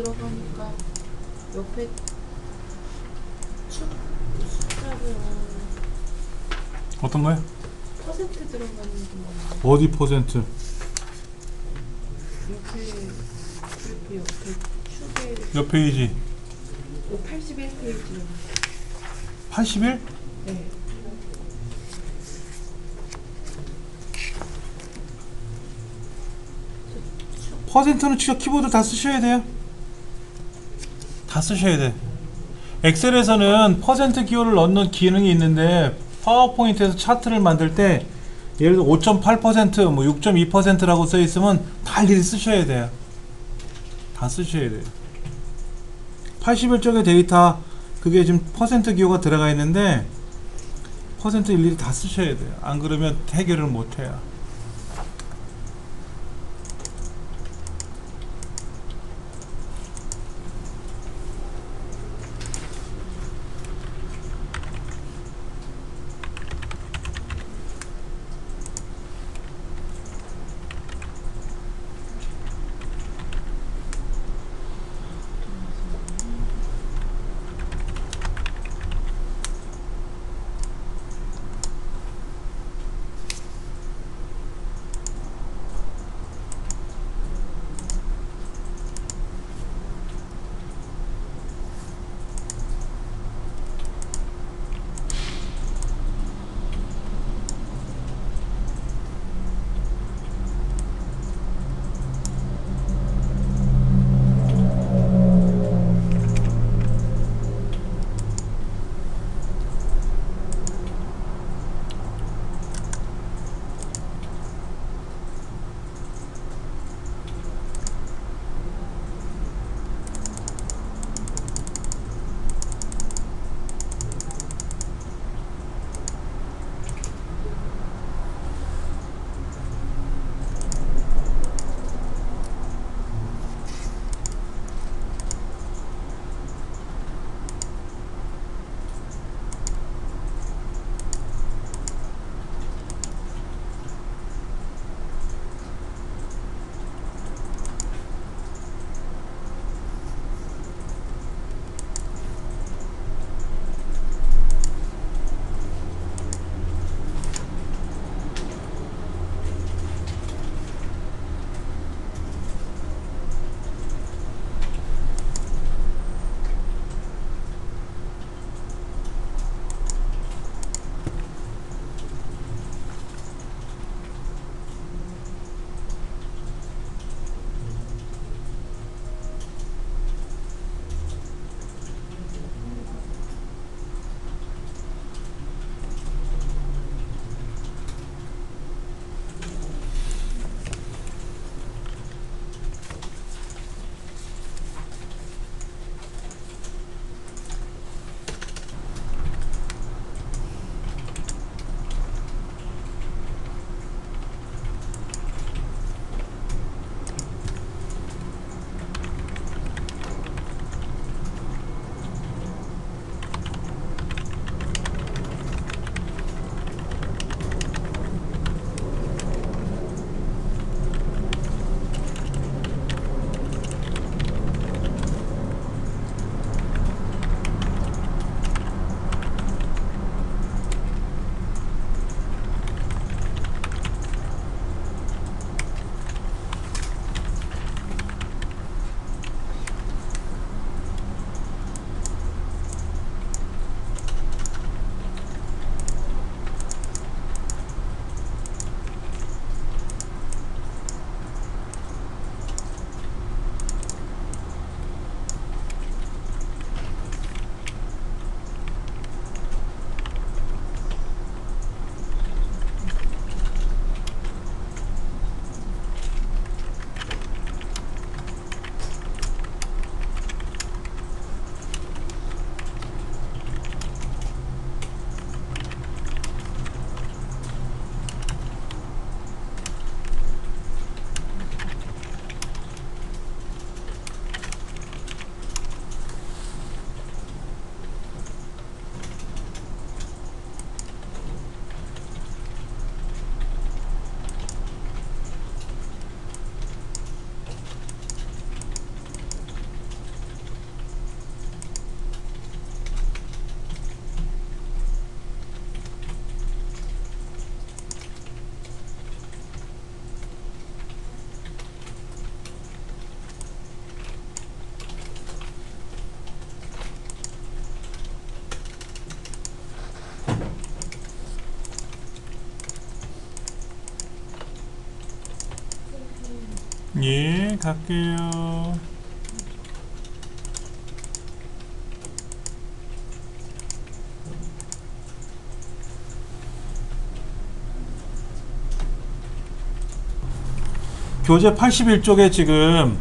들어가니까 옆에 숫자를 어떤 거요? 퍼센트 들어가는 거 어디 퍼센트? 옆에 그래프 옆에 축에 몇 페이지? 81페이지요. 81? 네. 퍼센트는 진짜 키보드 다 쓰셔야 돼요. 다 쓰셔야 돼. 엑셀에서는 퍼센트 기호를 넣는 기능이 있는데 파워포인트에서 차트를 만들 때 예를 들어 5.8%, 뭐 6.2%라고 써 있으면 다 일일이 쓰셔야 돼요. 다 쓰셔야 돼요. 81쪽의 데이터 그게 지금 퍼센트 기호가 들어가 있는데 퍼센트 일일이 다 쓰셔야 돼요. 안 그러면 해결을 못 해요. 예, 갈게요. 교재 81쪽에 지금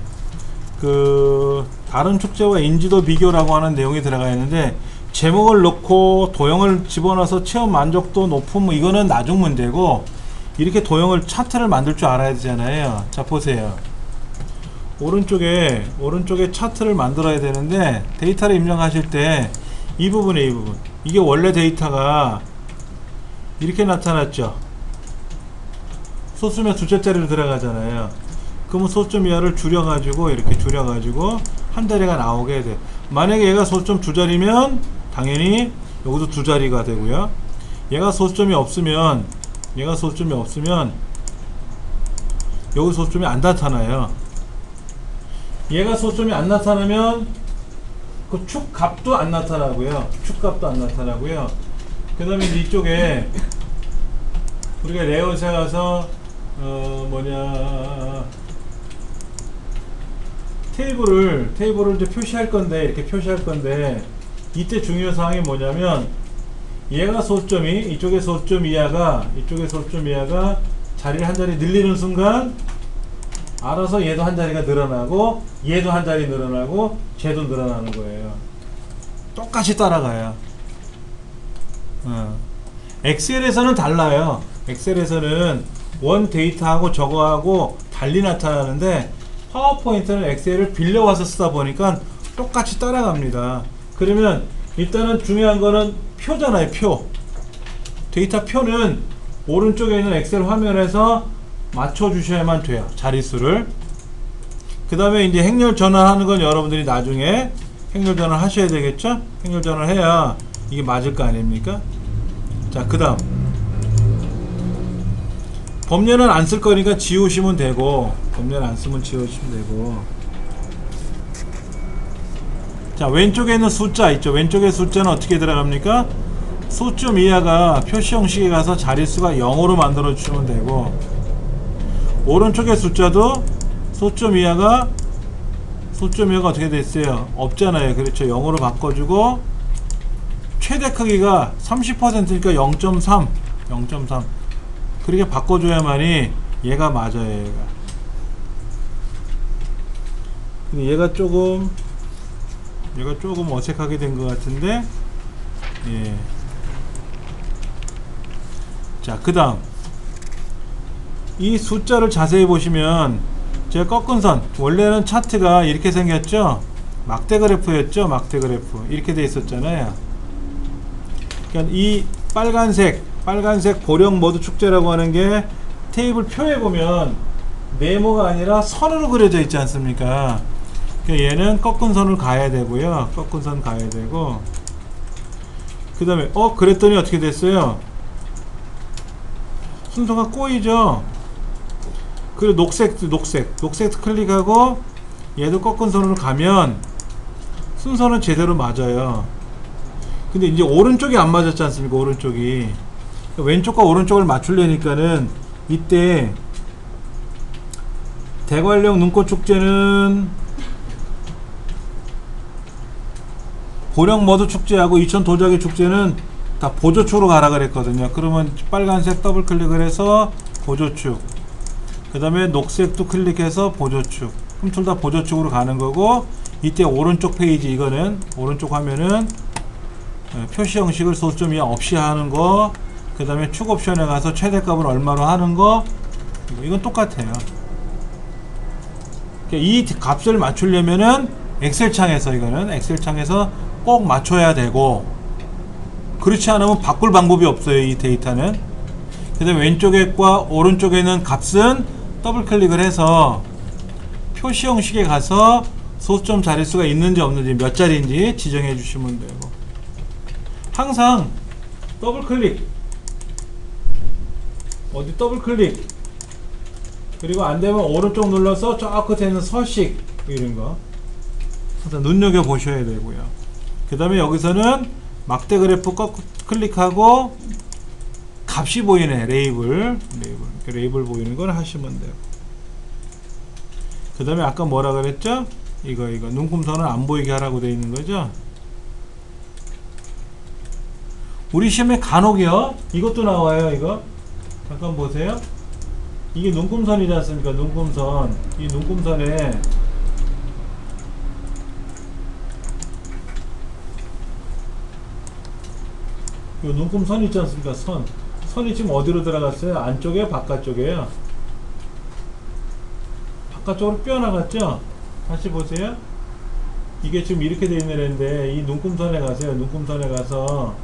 그 다른 축제와 인지도 비교라고 하는 내용이 들어가 있는데, 제목을 넣고 도형을 집어넣어서 체험 만족도 높음, 뭐 이거는 나중 문제고, 이렇게 도형을 차트를 만들 줄 알아야 되잖아요. 자, 보세요. 오른쪽에 차트를 만들어야 되는데, 데이터를 입력하실 때 이 부분에, 이 부분, 이게 원래 데이터가 이렇게 나타났죠. 소수면 둘째 자리로 들어가잖아요. 그러면 소점 이하를 줄여가지고, 이렇게 줄여가지고 한 자리가 나오게 돼. 만약에 얘가 소점 두 자리면 당연히 여기도 두 자리가 되고요. 얘가 소점이 없으면 여기 소점이 안 나타나요. 얘가 소점이 안 나타나면 그 축 값도 안 나타나고요. 그 다음에 이쪽에 우리가 레이아웃에 가서 테이블을 이제 표시할 건데, 이렇게 표시할 건데, 이때 중요 사항이 뭐냐면, 얘가 소점이, 이쪽에 소점 이하가 자리를 한 자리 늘리는 순간 알아서 얘도 한 자리가 늘어나고, 얘도 한 자리 늘어나고, 쟤도 늘어나는 거예요. 똑같이 따라가요. 엑셀에서는 달라요. 엑셀에서는 원 데이터하고 저거하고 달리 나타나는데, 파워포인트는 엑셀을 빌려와서 쓰다 보니까 똑같이 따라갑니다. 그러면 일단은 중요한 거는 표잖아요. 표. 데이터 표는 오른쪽에 있는 엑셀 화면에서 맞춰 주셔야만 돼요. 자릿수를. 그 다음에 이제 행렬 전환하는 건 여러분들이 나중에 행렬 전환 하셔야 되겠죠? 행렬 전환 해야 이게 맞을 거 아닙니까? 자, 그 다음 범례는 안 쓸 거니까 지우시면 되고, 범례는 안 쓰면 지우시면 되고. 자, 왼쪽에 있는 숫자 있죠? 왼쪽에 숫자는 어떻게 들어갑니까? 소점 이하가 표시 형식에 가서 자릿수가 0으로 만들어 주시면 되고, 오른쪽의 숫자도 소점 이하가 어떻게 됐어요? 없잖아요. 그렇죠? 0으로 바꿔주고, 최대 크기가 30%니까 0.3 그렇게 바꿔줘야만이 얘가 맞아요. 얘가. 근데 얘가 조금 어색하게 된 것 같은데, 예. 자, 그 다음 이 숫자를 자세히 보시면, 제가 꺾은 선, 원래는 차트가 이렇게 생겼죠. 막대 그래프였죠. 막대 그래프 이렇게 돼 있었잖아요. 그러니까 이 빨간색 보령 모드 축제라고 하는 게 테이블 표에 보면 네모가 아니라 선으로 그려져 있지 않습니까? 그러니까 얘는 꺾은 선을 가야 되고요. 꺾은 선 가야 되고, 그 다음에 그랬더니 어떻게 됐어요? 순서가 꼬이죠. 그리고 녹색 클릭하고 얘도 꺾은 선으로 가면 순서는 제대로 맞아요. 근데 이제 오른쪽이 안 맞았지 않습니까? 오른쪽이. 왼쪽과 오른쪽을 맞추려니까는 이때 대관령 눈꽃 축제는 보령 머드 축제하고 이천 도자기 축제는 다 보조축으로 가라 그랬거든요. 그러면 빨간색 더블 클릭을 해서 보조축, 그 다음에 녹색도 클릭해서 보조축, 그럼 둘 다 보조축으로 가는 거고, 이때 오른쪽 페이지, 이거는 오른쪽 화면은 표시 형식을 소점 이하 없이 하는 거, 그 다음에 축 옵션에 가서 최대값을 얼마로 하는 거, 이건 똑같아요. 이 값을 맞추려면은 엑셀 창에서, 이거는 엑셀 창에서 꼭 맞춰야 되고, 그렇지 않으면 바꿀 방법이 없어요. 이 데이터는. 그 다음에 왼쪽과 오른쪽에 있는 값은 더블 클릭을 해서 표시 형식에 가서 소수점 자릿수가 있는지 없는지, 몇 자리인지 지정해 주시면 되고, 항상 더블 클릭, 어디 더블 클릭, 그리고 안되면 오른쪽 눌러서 저 끝에 있는 서식, 이런거 항상 눈여겨 보셔야 되고요. 그 다음에 여기서는 막대 그래프 클릭하고 값이 보이네. 레이블 보이는 걸 하시면 돼요. 그 다음에 아까 뭐라 그랬죠? 이거 눈금선은 안 보이게 하라고 되어 있는 거죠. 우리 시험에 간혹이요 이것도 나와요. 이거 잠깐 보세요. 이게 눈금선이지 않습니까? 눈금선. 이 눈금선에 이 눈금선 있지 않습니까? 선이 지금 어디로 들어갔어요? 안쪽에 바깥쪽에요? 바깥쪽으로 뼈나갔죠? 다시 보세요. 이게 지금 이렇게 되어 있는 애인데 이 눈금선에 가세요. 눈금선에 가서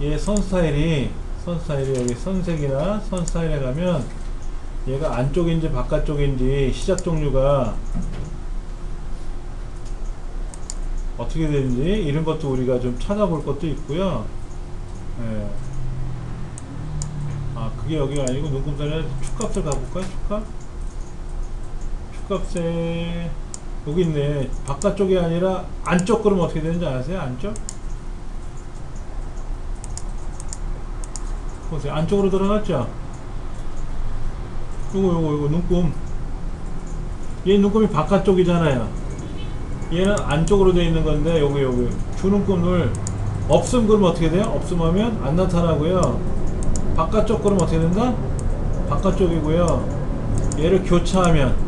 얘 선 스타일이 여기 선색이나 선 스타일에 가면 얘가 안쪽인지 바깥쪽인지 시작 종류가 어떻게 되는지 이런 것도 우리가 좀 찾아볼 것도 있고요. 예. 아 그게 여기가 아니고 눈금선에 축값을 가볼까요? 축값에 여기 있네. 바깥쪽이 아니라 안쪽. 그러면 어떻게 되는지 아세요? 안쪽? 보세요. 안쪽으로 들어갔죠? 요거 눈금. 얘 눈금이 바깥쪽이잖아요. 얘는 안쪽으로 되어 있는 건데 여기 주눈금을 없음 그러면 어떻게 돼요? 없음하면 안 나타나고요. 바깥쪽 그러면 어떻게 된다? 바깥쪽이고요. 얘를 교차하면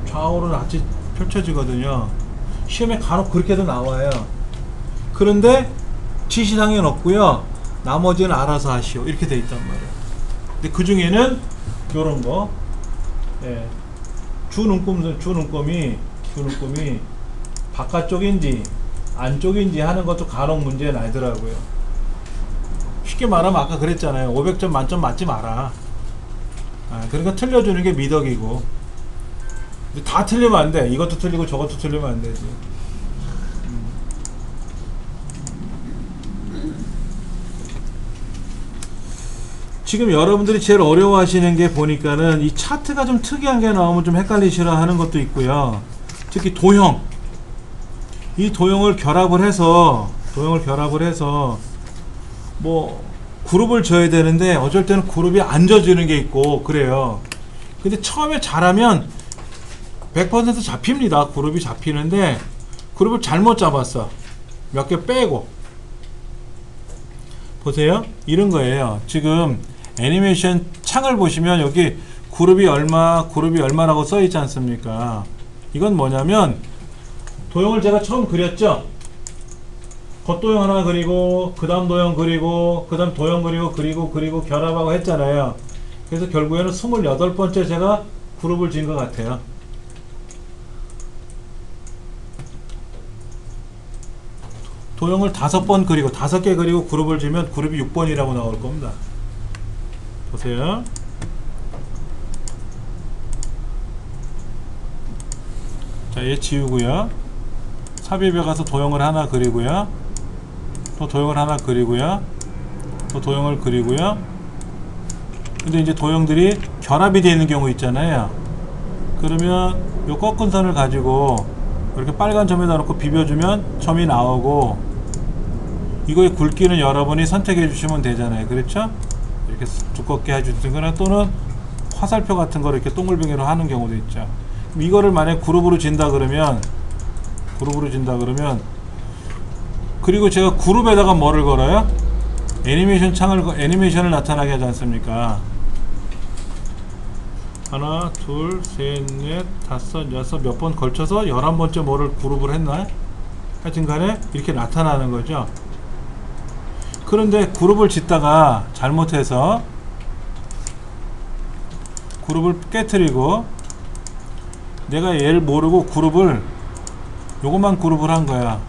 좌우로 낫지 펼쳐지거든요. 시험에 간혹 그렇게도 나와요. 그런데 지시사항에는 없고요. 나머지는 알아서 하시오 이렇게 돼 있단 말이에요. 근데 그 중에는 요런 거 예. 주눈금이 바깥쪽인지 안쪽인지 하는 것도 간혹 문제에 나더라고요. 쉽게 말하면 아까 그랬잖아요. 500점 만점 맞지 마라. 그러니까 틀려주는 게 미덕이고. 근데 다 틀리면 안 돼. 이것도 틀리고 저것도 틀리면 안 되지. 지금 여러분들이 제일 어려워하시는 게 보니까는 이 차트가 좀 특이한 게 나오면 좀 헷갈리시라 하는 것도 있고요. 특히 도형. 이 도형을 결합을 해서 뭐 그룹을 져야 되는데 어쩔 때는 그룹이 안 져지는 게 있고 그래요. 근데 처음에 잘하면 100% 잡힙니다. 그룹이 잡히는데 그룹을 잘못 잡았어. 몇 개 빼고. 보세요. 이런 거예요. 지금 애니메이션 창을 보시면 여기 그룹이 얼마라고 써 있지 않습니까? 이건 뭐냐면 도형을 제가 처음 그렸죠. 겉도형 하나 그리고 그 다음 도형 그리고 그 다음 도형 그리고 결합하고 했잖아요. 그래서 결국에는 28번째 제가 그룹을 지은 것 같아요. 도형을 5번 그리고 5개 그리고 그룹을 지면 그룹이 6번이라고 나올 겁니다. 보세요. 자, 얘 지우고요. 삽입에 가서 도형을 하나 그리고요. 또 도형을 하나 그리고요. 또 도형을 그리고요. 근데 이제 도형들이 결합이 되어 있는 경우 있잖아요. 그러면 요 꺾은 선을 가지고 이렇게 빨간 점에다 놓고 비벼주면 점이 나오고, 이거의 굵기는 여러분이 선택해 주시면 되잖아요. 그렇죠? 이렇게 두껍게 해주시거나 또는 화살표 같은 거를 이렇게 동글뱅이로 하는 경우도 있죠. 이거를 만약 그룹으로 진다 그러면 그리고 제가 그룹에다가 뭐를 걸어요? 애니메이션을 나타나게 하지 않습니까? 하나, 둘, 셋, 넷, 다섯, 여섯 몇 번 걸쳐서 11번째 뭐를 그룹을 했나? 하여튼 간에 이렇게 나타나는 거죠. 그런데 그룹을 짓다가 잘못해서 그룹을 깨트리고 내가 얘를 모르고 요것만 그룹을 한 거야.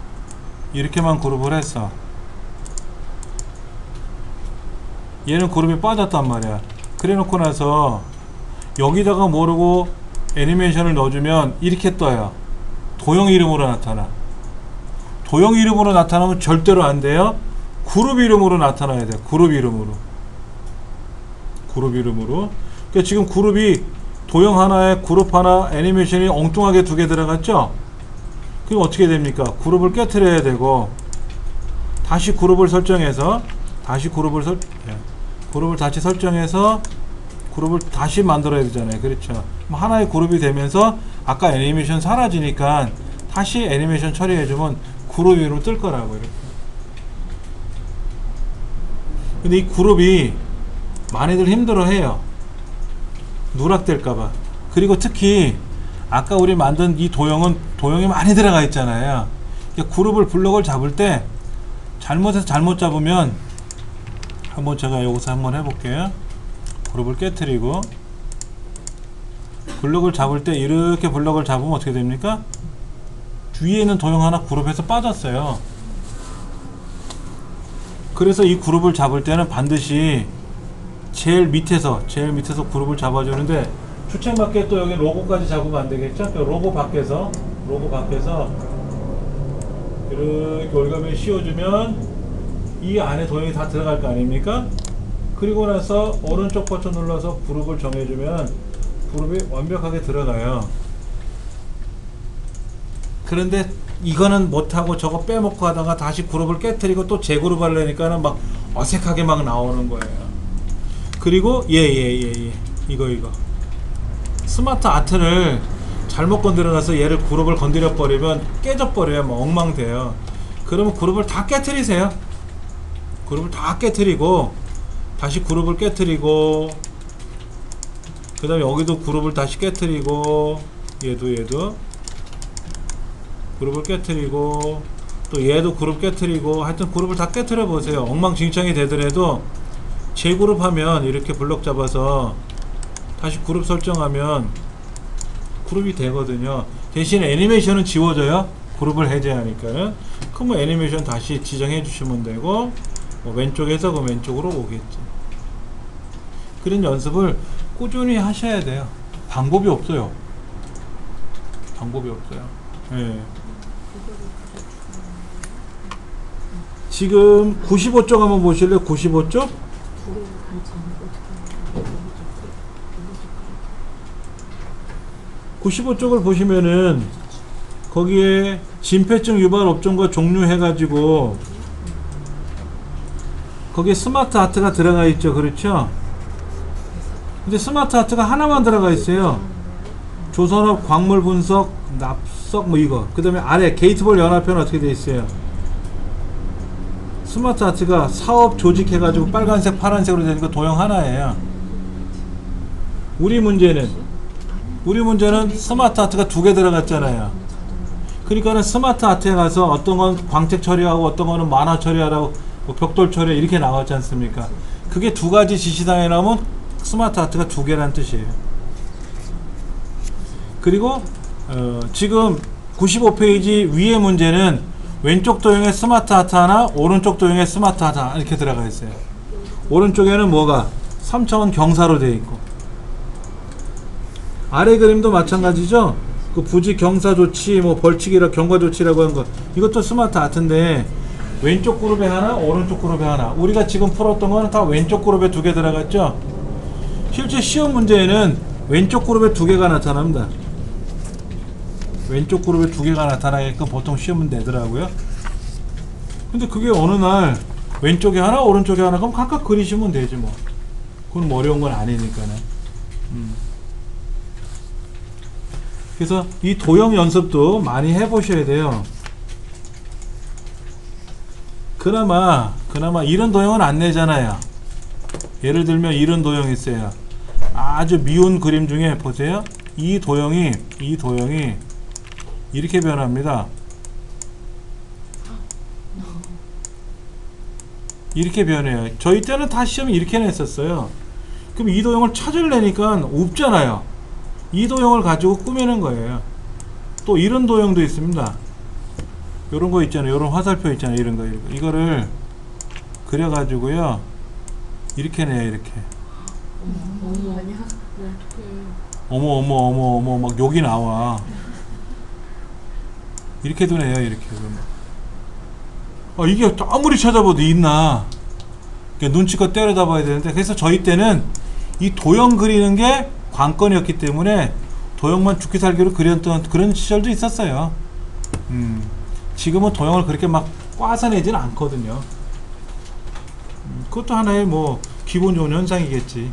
이렇게만 그룹을 했어. 얘는 그룹이 빠졌단 말이야. 그래 놓고 나서 여기다가 모르고 애니메이션을 넣어주면 이렇게 떠요. 도형 이름으로 나타나. 도형 이름으로 나타나면 절대로 안 돼요. 그룹 이름으로 나타나야 돼. 그룹 이름으로. 그러니까 지금 그룹이 도형 하나에 그룹 하나 애니메이션이 엉뚱하게 2개 들어갔죠? 그럼 어떻게 됩니까? 그룹을 깨트려야 되고, 다시 그룹을 설정해서 그룹을 다시 설정해서 그룹을 다시 만들어야 되잖아요. 그렇죠. 하나의 그룹이 되면서 아까 애니메이션 사라지니까 다시 애니메이션 처리해주면 그룹 위로 뜰 거라고 이렇게. 근데 이 그룹이 많이들 힘들어해요. 누락될까봐. 그리고 특히 아까 우리 만든 이 도형은 도형이 많이 들어가 있잖아요. 그룹을 블록을 잡을 때 잘못해서 잘못 잡으면 한번 제가 여기서 한번 해볼게요. 그룹을 깨트리고 블록을 잡을 때 이렇게 블록을 잡으면 어떻게 됩니까? 위에 있는 도형 하나 그룹에서 빠졌어요. 그래서 이 그룹을 잡을 때는 반드시 제일 밑에서 그룹을 잡아주는데 추천받게 또 여기 로고까지 잡으면 안 되겠죠? 로고 밖에서 이렇게 올가미를 씌워주면 이 안에 도형이 다 들어갈 거 아닙니까? 그리고 나서 오른쪽 버튼 눌러서 그룹을 정해주면 그룹이 완벽하게 들어가요. 그런데 이거는 못하고 저거 빼먹고 하다가 다시 그룹을 깨트리고 또 재그룹 하려니까는 막 어색하게 막 나오는 거예요. 그리고 이거 스마트 아트를 잘못 건드려놔서 얘를 그룹을 건드려 버리면 깨져버려요. 뭐 엉망돼요. 그러면 그룹을 다 깨트리세요. 그룹을 다 깨트리고 다시 그룹을 깨트리고 그 다음에 여기도 그룹을 다시 깨트리고 얘도 그룹을 깨트리고 또 얘도 그룹 깨트리고 하여튼 그룹을 다 깨트려 보세요. 엉망진창이 되더라도 재그룹 하면 이렇게 블럭 잡아서 다시 그룹 설정하면 그룹이 되거든요. 대신 애니메이션은 지워져요. 그룹을 해제하니까는. 그럼 뭐 애니메이션 다시 지정해 주시면 되고 뭐 왼쪽에서 그 왼쪽으로 오겠죠. 그런 연습을 꾸준히 하셔야 돼요. 방법이 없어요. 예. 지금 95쪽 한번 보실래요? 95쪽? 95쪽을 보시면은 거기에 진폐증 유발 업종과 종류 해가지고 거기에 스마트 아트가 들어가 있죠. 그렇죠? 근데 스마트 아트가 하나만 들어가 있어요. 조선업 광물 분석 납석 뭐 이거. 그 다음에 아래 게이트볼 연합회는 어떻게 돼 있어요? 스마트 아트가 사업 조직 해가지고 빨간색 파란색으로 되니까 도형 하나예요. 우리 문제는 스마트 아트가 2개 들어갔잖아요. 그러니까는 스마트 아트에 가서 어떤 건 광택 처리하고 어떤 거는 만화 처리하라고 뭐 벽돌 처리 이렇게 나왔지 않습니까? 그게 2가지 지시사항에 나오면 스마트 아트가 2개란 뜻이에요. 그리고 지금 95페이지 위에 문제는 왼쪽 도형에 스마트 아트 하나, 오른쪽 도형에 스마트 아트 하나 이렇게 들어가 있어요. 오른쪽에는 뭐가 3차원 경사로 되어 있고 아래 그림도 마찬가지죠. 그 부지 경사 조치, 뭐 벌칙이라 경과 조치라고 한 거 이것도 스마트 아트인데 왼쪽 그룹에 하나, 오른쪽 그룹에 하나. 우리가 지금 풀었던 거는 다 왼쪽 그룹에 2개 들어갔죠. 실제 시험 문제에는 왼쪽 그룹에 2개가 나타납니다. 왼쪽 그룹에 2개가 나타나게끔 보통 시험은 내더라고요. 근데 그게 어느 날 왼쪽에 하나, 오른쪽에 하나 그럼 각각 그리시면 되지 뭐. 그건 뭐 어려운 건 아니니까는. 그래서 이 도형 연습도 많이 해보셔야 돼요. 그나마 이런 도형은 안 내잖아요. 예를 들면 이런 도형이 있어요. 아주 미운 그림 중에 보세요. 이 도형이 이렇게 변합니다. 이렇게 변해요. 저희 때는 다 시험이 이렇게 냈었어요. 그럼 이 도형을 찾으려니까 없잖아요. 이 도형을 가지고 꾸미는 거예요. 또 이런 도형도 있습니다. 요런 거 있잖아요. 요런 화살표 있잖아요. 이런 거. 이거를 그려가지고요. 이렇게 내요. 이렇게. 어머 막 욕이 나와. 이렇게도 내요. 이렇게. 이게 아무리 찾아봐도 있나. 눈치껏 때려다 봐야 되는데 그래서 저희 때는 이 도형 그리는 게 관건이었기 때문에 도형만 죽기 살기로 그렸던 그런 시절도 있었어요. 지금은 도형을 그렇게 막 꽈서 내지는 않거든요. 그것도 하나의 뭐 기본 좋은 현상이겠지.